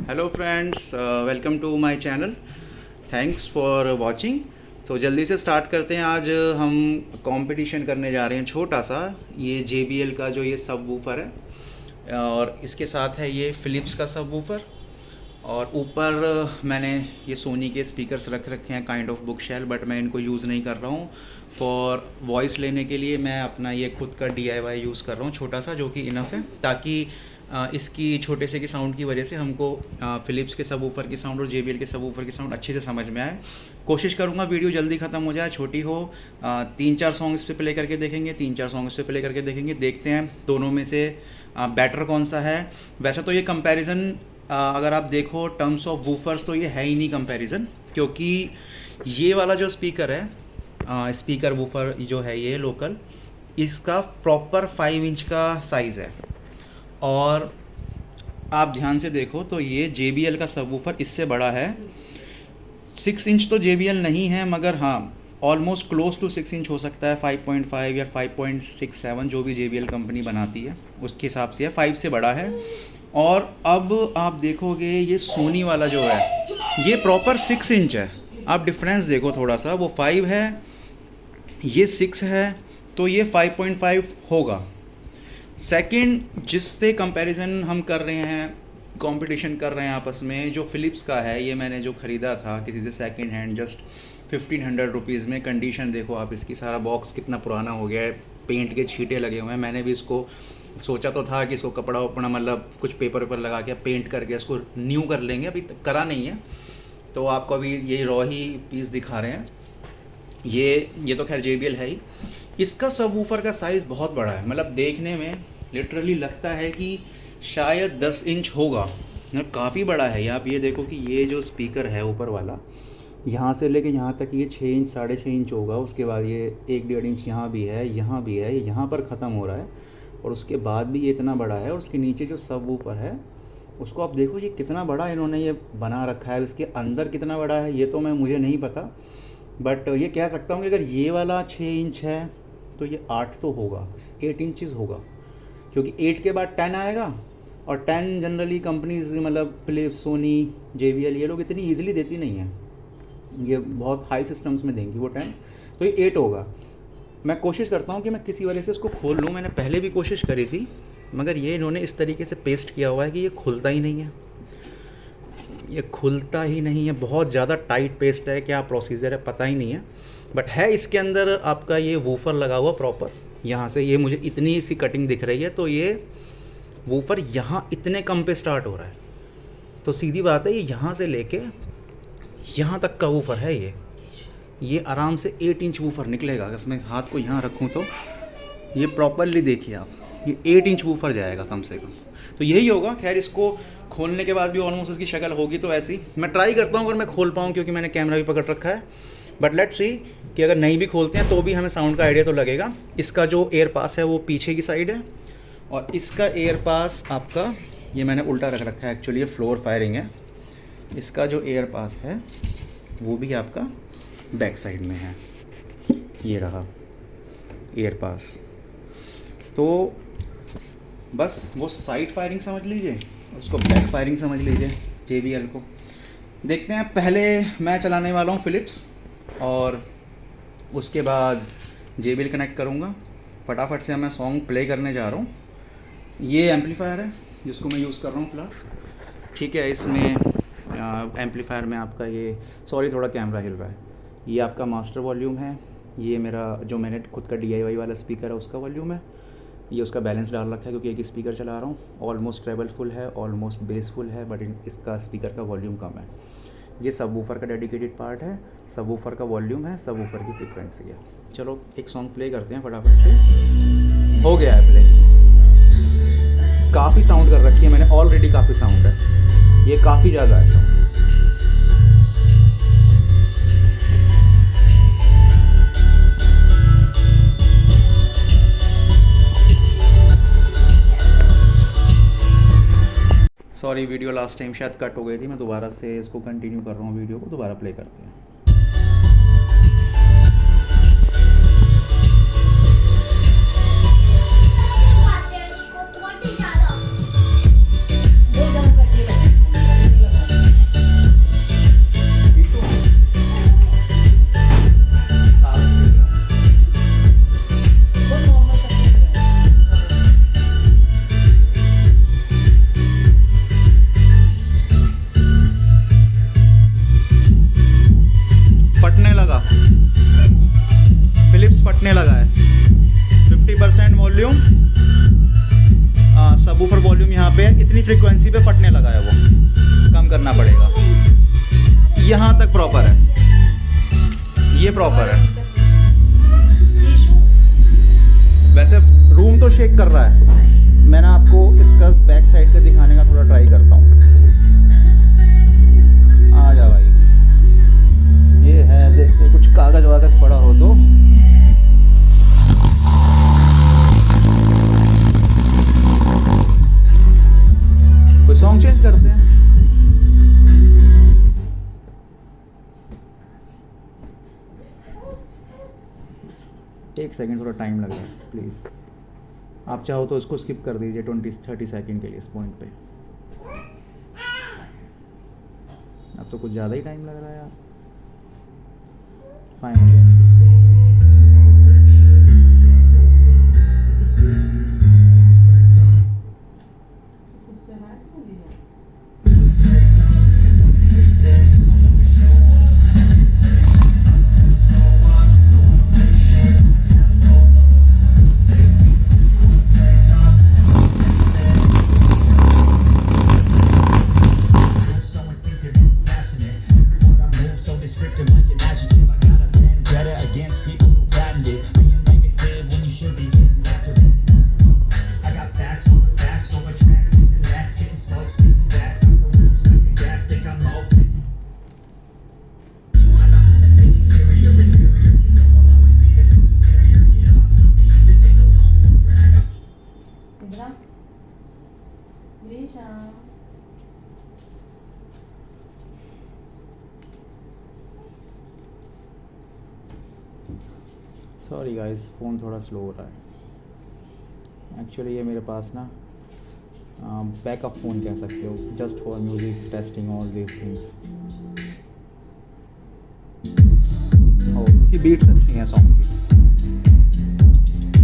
Hello friends, welcome to my channel. Thanks for watching. So जल्दी से start करते हैं। आज हम कंपटीशन करने जा रहे हैं छोटा सा। ये JBL का जो ये सब वूफर है और इसके साथ है ये फ़िलिप्स का सब वूफर, और ऊपर मैंने ये सोनी के स्पीकर्स रख रखे हैं kind of book shelf, but मैं इनको यूज़ नहीं कर रहा हूँ। फॉर वॉइस लेने के लिए मैं अपना ये खुद का DIY यूज़ कर रहा हूँ, छोटा सा, जो कि इनफ है, ताकि इसकी छोटे से की साउंड की वजह से हमको फ़िलिप्स के सब वूफर की साउंड और JBL के सब वूफर की साउंड अच्छे से समझ में आए। कोशिश करूँगा वीडियो जल्दी ख़त्म हो जाए, छोटी हो। 3-4 सॉन्ग इस पे प्ले करके देखेंगे, 3-4 सॉन्ग इस पे प्ले करके देखेंगे, देखते हैं दोनों में से बेटर कौन सा है। वैसे तो ये कंपैरिजन अगर आप देखो टर्म्स ऑफ वूफर्स तो ये है ही नहीं कंपैरिजन, क्योंकि ये वाला जो स्पीकर है, स्पीकर वूफर जो है ये लोकल, इसका प्रॉपर 5 इंच का साइज़ है। और आप ध्यान से देखो तो ये JBL का सबवूफर इससे बड़ा है। 6 इंच तो JBL नहीं है, मगर हाँ ऑलमोस्ट क्लोज टू 6 इंच हो सकता है। 5.5 या 5.67 जो भी JBL कंपनी बनाती है उसके हिसाब से है, 5 से बड़ा है। और अब आप देखोगे ये सोनी वाला जो है ये प्रॉपर 6 इंच है। आप डिफरेंस देखो थोड़ा सा, वो 5 है, ये 6 है, तो ये 5.5 होगा। सेकंड, जिससे कंपैरिजन हम कर रहे हैं, कंपटीशन कर रहे हैं आपस में, जो फ़िलिप्स का है, ये मैंने जो ख़रीदा था किसी से सेकंड हैंड, जस्ट 1500 रुपीज़ में। कंडीशन देखो आप इसकी, सारा बॉक्स कितना पुराना हो गया है, पेंट के छींटे लगे हुए हैं। मैंने भी इसको सोचा तो था कि इसको कपड़ा वपड़ा मतलब कुछ पेपर वेपर लगा के पेंट करके इसको न्यू कर लेंगे, अभी तक करा नहीं है। तो आपको अभी ये रॉ ही पीस दिखा रहे हैं। ये तो खैर JBL है ही। इसका सब वूफर का साइज़ बहुत बड़ा है, मतलब देखने में लिटरली लगता है कि शायद 10 इंच होगा, मतलब काफ़ी बड़ा है। आप ये देखो कि ये जो स्पीकर है ऊपर वाला, यहाँ से लेके यहाँ तक ये 6 इंच 6.5 इंच होगा। उसके बाद ये 1-1.5 इंच यहाँ भी है, यहाँ भी है, यहाँ पर ख़त्म हो रहा है, और उसके बाद भी ये इतना बड़ा है। और उसके नीचे जो सब वूफर है उसको आप देखो, ये कितना बड़ा इन्होंने ये बना रखा है। इसके अंदर कितना बड़ा है ये तो मुझे नहीं पता, बट ये कह सकता हूँ कि अगर ये वाला 6 इंच है तो ये 8 तो होगा, 8 इंचज़ होगा, क्योंकि 8 के बाद 10 आएगा। और 10 जनरली कंपनीज मतलब फ़िलिप्स, सोनी, JBL ये लोग इतनी ईजिली देती नहीं है, ये बहुत हाई सिस्टम्स में देंगी वो 10, तो ये 8 होगा। मैं कोशिश करता हूँ कि मैं किसी वजह से इसको खोल लूँ। मैंने पहले भी कोशिश करी थी, मगर ये इन्होंने इस तरीके से पेस्ट किया हुआ है कि ये खुलता ही नहीं है, ये खुलता ही नहीं है। बहुत ज़्यादा टाइट पेस्ट है, क्या प्रोसीजर है पता ही नहीं है, बट है इसके अंदर आपका ये वूफर लगा हुआ प्रॉपर। यहाँ से ये मुझे इतनी सी कटिंग दिख रही है, तो ये वूफर यहाँ इतने कम पे स्टार्ट हो रहा है, तो सीधी बात है ये यहाँ से लेके यहाँ तक का वूफर है। ये आराम से 8 इंच वूफर निकलेगा। अगर मैं हाथ को यहाँ रखूँ तो ये प्रॉपरली देखिए आप, ये 8 इंच वूफर जाएगा कम से कम, तो यही होगा। खैर इसको खोलने के बाद भी ऑलमोस्ट इसकी शक्ल होगी तो ऐसी। मैं ट्राई करता हूँ अगर मैं खोल पाऊँ, क्योंकि मैंने कैमरा भी पकड़ रखा है, बट लेट्स सी कि अगर नहीं भी खोलते हैं तो भी हमें साउंड का आइडिया तो लगेगा। इसका जो एयर पास है वो पीछे की साइड है, और इसका एयर पास आपका, ये मैंने उल्टा रख रखा है एक्चुअली, ये फ्लोर फायरिंग है। इसका जो एयर पास है वो भी आपका बैक साइड में है, ये रहा एयर पास। तो बस वो साइड फायरिंग समझ लीजिए, उसको बैक फायरिंग समझ लीजिए JBL को। देखते हैं, पहले मैं चलाने वाला हूँ फ़िलिप्स, और उसके बाद JBL कनेक्ट करूँगा। फटाफट से मैं सॉन्ग प्ले करने जा रहा हूँ। ये एम्पलीफायर है जिसको मैं यूज़ कर रहा हूँ फ़िलहाल, ठीक है। इसमें एम्पलीफायर में आपका ये, सॉरी थोड़ा कैमरा हिल रहा है, ये आपका मास्टर वॉल्यूम है। ये मेरा जो मैंने खुद का DIY वाला स्पीकर है उसका वॉल्यूम है। ये उसका बैलेंस डाल रखा है क्योंकि एक स्पीकर चला रहा हूँ। ऑलमोस्ट ट्रेबल फुल है, ऑलमोस्ट बेस फुल है, बट इसका स्पीकर का वॉल्यूम कम है। ये सब वूफर का डेडिकेटेड पार्ट है, सब वूफर का वॉल्यूम है, सब वूफर की फ्रिक्वेंसी है। चलो एक सॉन्ग प्ले करते हैं फटाफट से। हो गया है प्ले। काफ़ी साउंड कर रखी है मैंने ऑलरेडी, काफ़ी साउंड है, ये काफ़ी ज़्यादा है sound. Sorry video last time शायद कट हो गई थी, मैं दोबारा से इसको कंटिन्यू कर रहा हूँ, वीडियो को दोबारा प्ले करते हैं। प्रॉपर है, ये प्रॉपर है। वैसे रूम तो शेक कर रहा है, मैं ना आपको इसका बैक साइड का दिखाने का थोड़ा ट्राई करता हूँ। आ जा भाई, ये है, देखते कुछ कागज वागज पड़ा हो तो। कोई सॉन्ग चेंज करते हैं। एक सेकंड, थोड़ा टाइम लग रहा है, प्लीज़। आप चाहो तो इसको स्किप कर दीजिए 20-30 सेकंड के लिए इस पॉइंट पे। अब तो कुछ ज़्यादा ही टाइम लग रहा है यार। फाइन। सॉरी गाइस, फ़ोन थोड़ा स्लो हो रहा है। एक्चुअली ये मेरे पास ना बैकअप फ़ोन कह सकते हो, just for music testing all these things. और इसकी बीट्स अच्छी हैं, सॉन्ग की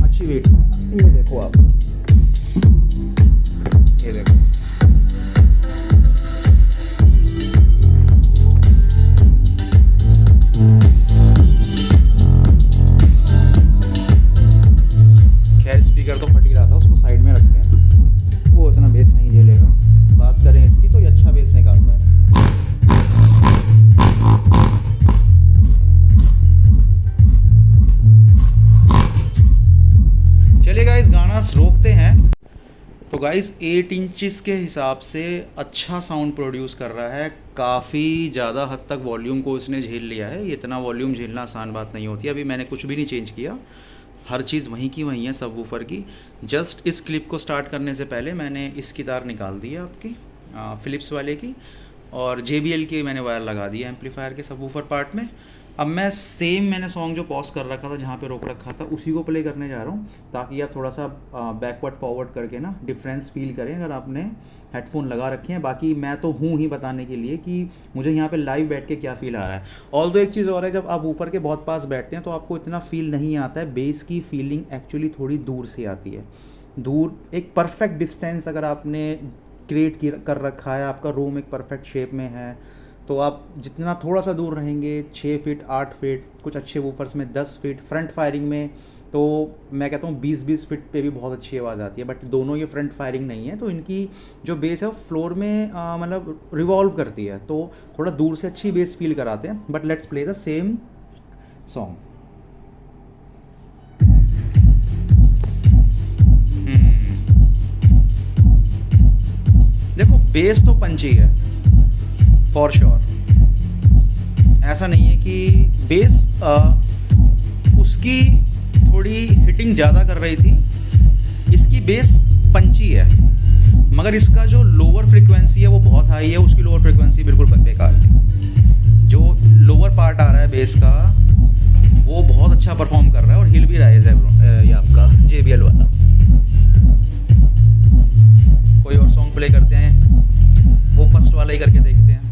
अच्छी बीट्स हैं। ये देखो आप, ये देखो, तो फट ही रहा था, उसको साइड में रखते हैं, वो इतना बेस नहीं झेलेगा। बात करें इसकी तो ये अच्छा बेस निकालता है। चलिए गाइस, गाना रोकते हैं। तो गाइस 8 इंचेस के हिसाब से अच्छा साउंड प्रोड्यूस कर रहा है, काफ़ी ज़्यादा हद तक वॉल्यूम को इसने झेल लिया है। ये इतना वॉल्यूम झेलना आसान बात नहीं होती। अभी मैंने कुछ भी नहीं चेंज किया, हर चीज़ वहीं की वहीं है सबवूफर की। जस्ट इस क्लिप को स्टार्ट करने से पहले मैंने इसकी तार निकाल दी है आपकी फ़िलिप्स वाले की, और JBL की मैंने वायर लगा दी है एम्पलीफायर के सबवूफर पार्ट में। अब मैंने सॉन्ग जो पॉज कर रखा था, जहाँ पे रोक रखा था, उसी को प्ले करने जा रहा हूँ, ताकि आप थोड़ा सा बैकवर्ड फॉरवर्ड करके ना डिफरेंस फील करें अगर आपने हेडफोन लगा रखे हैं। बाकी मैं तो हूँ ही बताने के लिए कि मुझे यहाँ पे लाइव बैठ के क्या फ़ील आ रहा है। ऑल दो एक चीज़ और है, जब आप ऊपर के बहुत पास बैठते हैं तो आपको इतना फील नहीं आता है। बेस की फीलिंग एक्चुअली थोड़ी दूर से आती है। दूर, एक परफेक्ट डिस्टेंस अगर आपने क्रिएट कर रखा है, आपका रूम एक परफेक्ट शेप में है, तो आप जितना थोड़ा सा दूर रहेंगे, 6 फीट 8 फीट, कुछ अच्छे वूफर्स में 10 फीट, फ्रंट फायरिंग में तो मैं कहता हूँ 20-20 फीट पे भी बहुत अच्छी आवाज़ आती है। बट दोनों ये फ्रंट फायरिंग नहीं है, तो इनकी जो बेस है फ्लोर में मतलब रिवॉल्व करती है, तो थोड़ा दूर से अच्छी बेस फील कराते हैं। But let's play the same song. देखो बेस तो पंची है फॉर श्योर, ऐसा नहीं है कि बेस उसकी थोड़ी हिटिंग ज़्यादा कर रही थी, इसकी बेस पंची है, मगर इसका जो लोअर फ्रिक्वेंसी है वो बहुत हाई है, उसकी लोअर फ्रिक्वेंसी बिल्कुल बेकार थी। जो लोअर पार्ट आ रहा है बेस का वो बहुत अच्छा परफॉर्म कर रहा है और हिल भी रहा है ये आपका JBL वाला। कोई और सॉन्ग प्ले करते हैं, वो फर्स्ट वाला ही करके देखते हैं।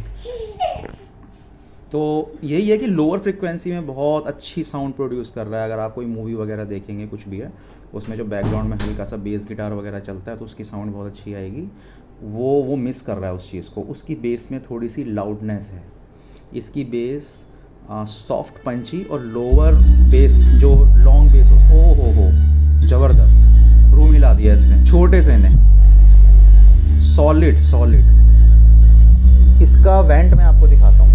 तो यही है कि लोअर फ्रिक्वेंसी में बहुत अच्छी साउंड प्रोड्यूस कर रहा है। अगर आप कोई मूवी वगैरह देखेंगे, कुछ भी है, उसमें जो बैकग्राउंड में हल्का सा बेस गिटार वगैरह चलता है तो उसकी साउंड बहुत अच्छी आएगी। वो मिस कर रहा है उस चीज़ को। उसकी बेस में थोड़ी सी लाउडनेस है, इसकी बेस सॉफ्ट पंची, और लोअर बेस जो लॉन्ग बेस हो ज़बरदस्त रूम हिला दिया इसने, छोटे से ने सॉलिड। इसका वेंट मैं आपको दिखाता हूँ।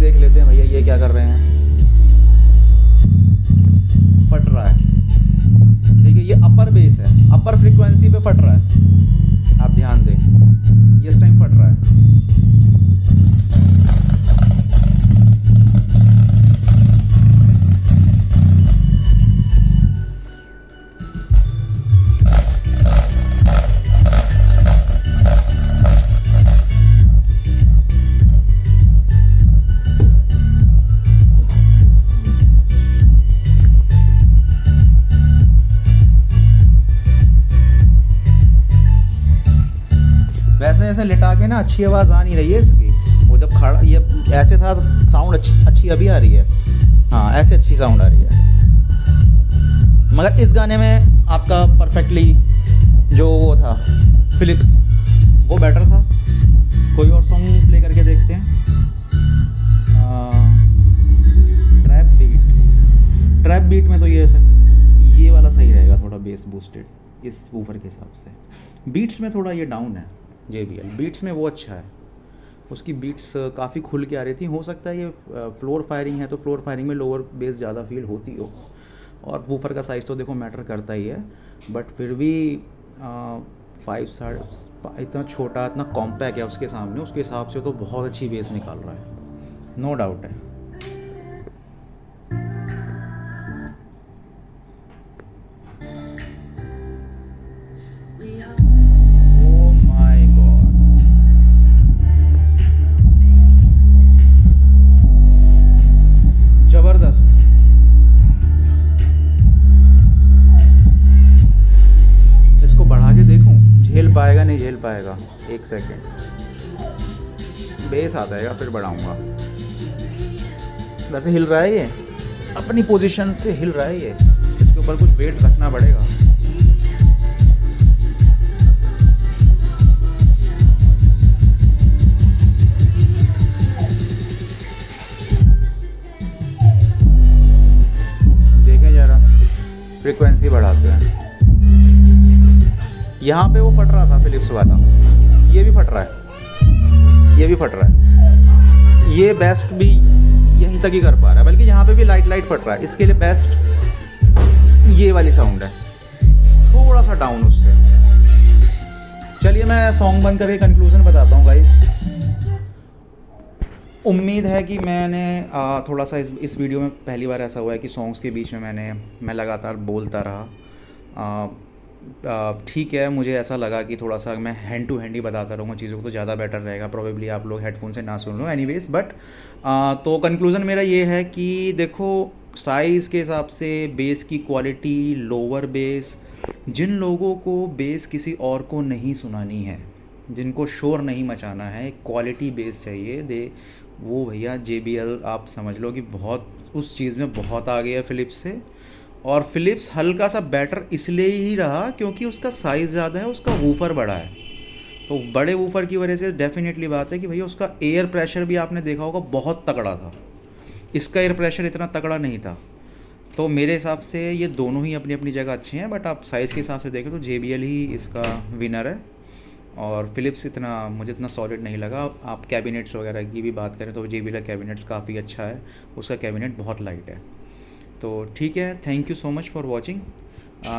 देख लेते हैं भैया ये क्या कर रहे हैं। फट रहा है, देखिए ये अपर बेस है, अपर फ्रीक्वेंसी पे फट रहा है, आप ध्यान दें ये इस टाइम फट रहा है। वैसे ऐसे लिटा के ना अच्छी आवाज़ आ नहीं रही है इसकी, वो जब खड़ा ये ऐसे था तो साउंड अच्छी अभी आ रही है, हाँ ऐसे अच्छी साउंड आ रही है। मगर इस गाने में आपका परफेक्टली जो वो था फिलिप्स वो बेटर था। कोई और सॉन्ग प्ले करके देखते हैं। ट्रैप बीट में तो ये वाला सही रहेगा, थोड़ा बेस बूस्टेड इस वूफर के हिसाब से। बीट्स में थोड़ा ये डाउन है JBL, बीट्स में वो अच्छा है, उसकी बीट्स काफ़ी खुल के आ रही थी। हो सकता है ये फ्लोर फायरिंग है तो फ्लोर फायरिंग में लोअर बेस ज़्यादा फील होती हो, और वूफर का साइज़ तो देखो मैटर करता ही है, बट फिर भी 5 इतना छोटा इतना कॉम्पैक्ट है उसके सामने, उसके हिसाब से तो बहुत अच्छी बेस निकाल रहा है, नो डाउट है। जबरदस्त। इसको बढ़ा के देखूं, झेल पाएगा नहीं झेल पाएगा, एक सेकेंड, बेस आ जाएगा फिर बढ़ाऊंगा। वैसे हिल रहा है ये, अपनी पोजीशन से हिल रहा है ये, इसके ऊपर कुछ वेट रखना पड़ेगा। फ्रीक्वेंसी बढ़ाते हैं। यहाँ पे वो फट रहा था फिलिप्स वाला, ये भी फट रहा है, ये भी फट रहा है, ये बेस्ट भी यहीं तक ही कर पा रहा है, बल्कि यहाँ पे भी लाइट फट रहा है। इसके लिए बेस्ट ये वाली साउंड है, थोड़ा सा डाउन उससे। चलिए मैं सॉन्ग बंद करके कंक्लूजन बताता हूँ गाइस। उम्मीद है कि मैंने थोड़ा सा इस वीडियो में पहली बार ऐसा हुआ है कि सॉन्ग्स के बीच में मैं लगातार बोलता रहा। ठीक है, मुझे ऐसा लगा कि थोड़ा सा मैं हैंड टू हैंड ही बताता रहूँगा चीज़ों को तो ज़्यादा बेटर रहेगा। प्रोबेबली आप लोग हेडफोन से ना सुन लो, एनीवेज। बट तो कंक्लूज़न मेरा ये है कि देखो, साइज़ के हिसाब से बेस की क्वालिटी, लोअर बेस, जिन लोगों को बेस किसी और को नहीं सुनानी है, जिनको शोर नहीं मचाना है, क्वालिटी बेस चाहिए, वो भैया JBL आप समझ लो कि बहुत उस चीज़ में बहुत आगे है फिलिप्स से। और फिलिप्स हल्का सा बेटर इसलिए ही रहा क्योंकि उसका साइज़ ज़्यादा है, उसका वूफर बड़ा है। तो बड़े वूफर की वजह से डेफिनेटली बात है कि भैया उसका एयर प्रेशर भी आपने देखा होगा बहुत तगड़ा था, इसका एयर प्रेशर इतना तगड़ा नहीं था। तो मेरे हिसाब से ये दोनों ही अपनी अपनी जगह अच्छे हैं, बट आप साइज़ के हिसाब से देखें तो JBL ही इसका विनर है। और फिलिप्स मुझे इतना सॉलिड नहीं लगा। आप कैबिनेट्स वगैरह की भी बात करें तो JBL का कैबिनेट्स काफ़ी अच्छा है, उसका कैबिनेट बहुत लाइट है। तो ठीक है, thank you so much for watching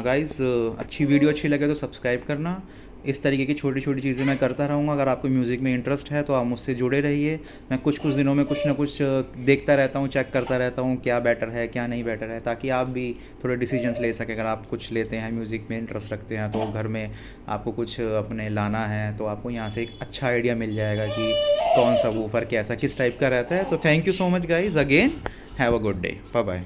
guys. अच्छी वीडियो अच्छी लगे तो सब्सक्राइब करना। इस तरीके की छोटी छोटी चीज़ें मैं करता रहूँगा। अगर आपको म्यूज़िक में इंटरेस्ट है तो आप मुझसे जुड़े रहिए। मैं कुछ दिनों में कुछ ना कुछ देखता रहता हूँ, चेक करता रहता हूँ क्या बेटर है क्या नहीं बेटर है, ताकि आप भी थोड़े डिसीजंस ले सकें। अगर आप कुछ लेते हैं, म्यूज़िक में इंटरेस्ट रखते हैं, तो घर में आपको कुछ अपने लाना है तो आपको यहाँ से एक अच्छा आइडिया मिल जाएगा कि कौन सा वूफर कैसा किस टाइप का रहता है। तो thank you so much guys, again have a good day, bye bye.